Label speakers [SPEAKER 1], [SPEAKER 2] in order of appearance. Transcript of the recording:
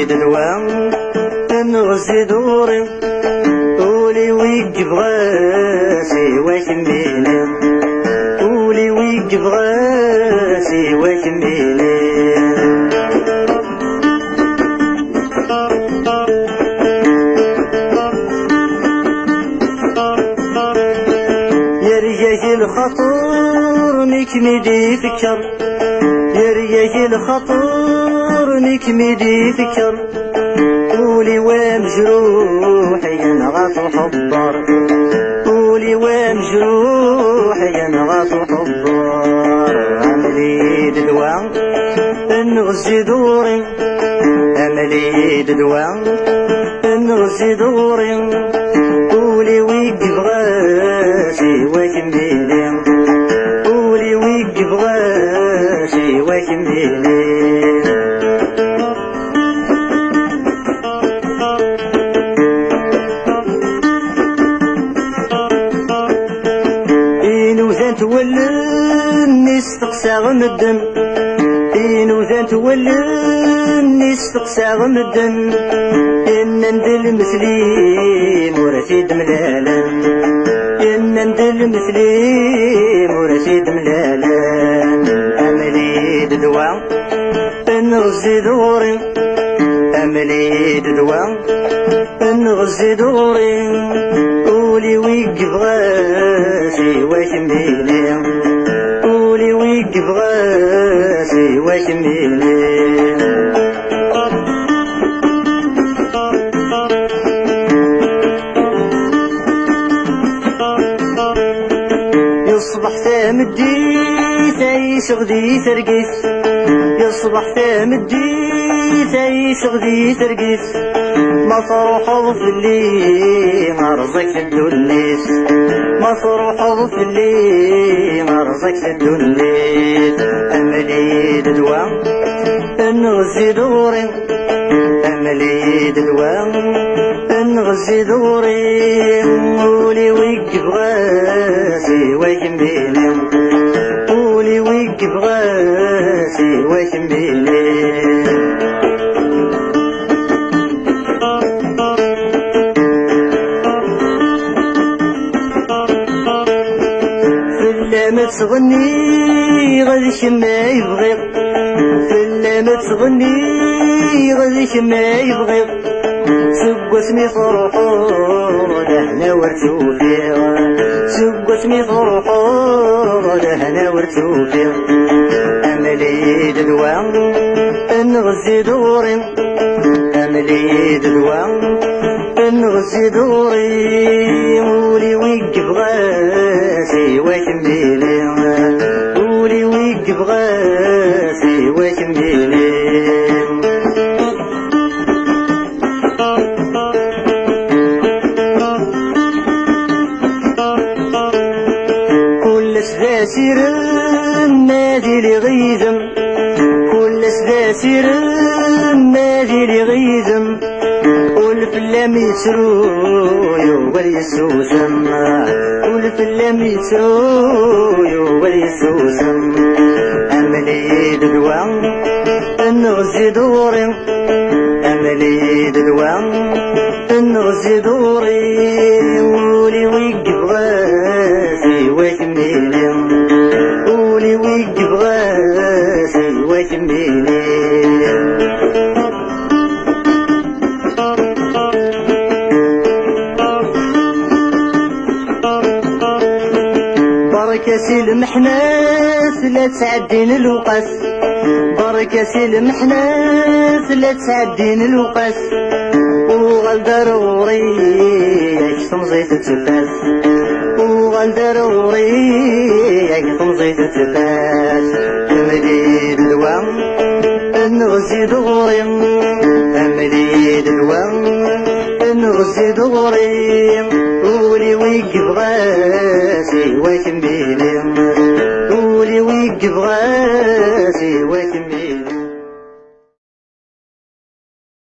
[SPEAKER 1] دلوان نغزي دوري قولي ويقف غاسي وكميني قولي ويقف غاسي وكميني يا رجاج الخطر نكمدي فكر يا رجاج الخطر نكمدي فكر قولي ومجروح ينغط حضر قولي ومجروح ينغط حضر عملي دلوان نغزي دوري عملي دلوان نغزي دوري قولي ويقف غاسي وكميلي قولي ويقف غاسي وكميلي تولني استقسى غمدن إنو ذا تولني استقسى غمدن إن ندل مثلي مرشد ملالا إن ندل مثلي مرشد ملالا أملي ددوان نغزي دوري أملي ددوان نغزي دوري قولي ويقف غاسي وكميلي قولي ويقف غاسي وكميلي يصبح ثامدي تعيش غدي ترقيس يصبح ثامدي تعيش غدي ترقيس ما تروحوا في اللي مرزك الدنيس ما تروحوا في اللي مرزك الدنيس أملي دلوان نغزي دوري أملي دلوان نغزي دوري قولي ويقف غاسي وكميلي قولي ويقف غاسي وكميلي ما تغني غادي شما يبغي فلا ما تغني غادي شما يبغي سق اسمي فرحو لهنا ورتو فيه سق اسمي فرحو لهنا ورتو فيه أملي دلوان نغزي دوري أملي دلوان نغزي دوري قولي ويقف غاسي وكميلي قولي ويقف غاسي وكميلي كل سداسير نادي لي غيزم كل سداسير نادي لي غيزم والفلام يسرو يوبل يسوسم والفلام يسرو يوبل يسوسم أملي دلوان نغزي دوري أملي دلوان نغزي دوري قولي ويقف غاسي وكميلي قولي ويقف غاسي وكميلي بركة المحناس لا تعدين الوقت بركة المحناس لا تعدين الوقت وغال ضروري ياك تمزيت تفاس وغال ضروري ياك تمزيت تفاس أملي دلوان نغزي دوري أملي دلوان نغزي دوري قولي ويقف غاسي وكميلي قولي ويقف غاسي وكميلي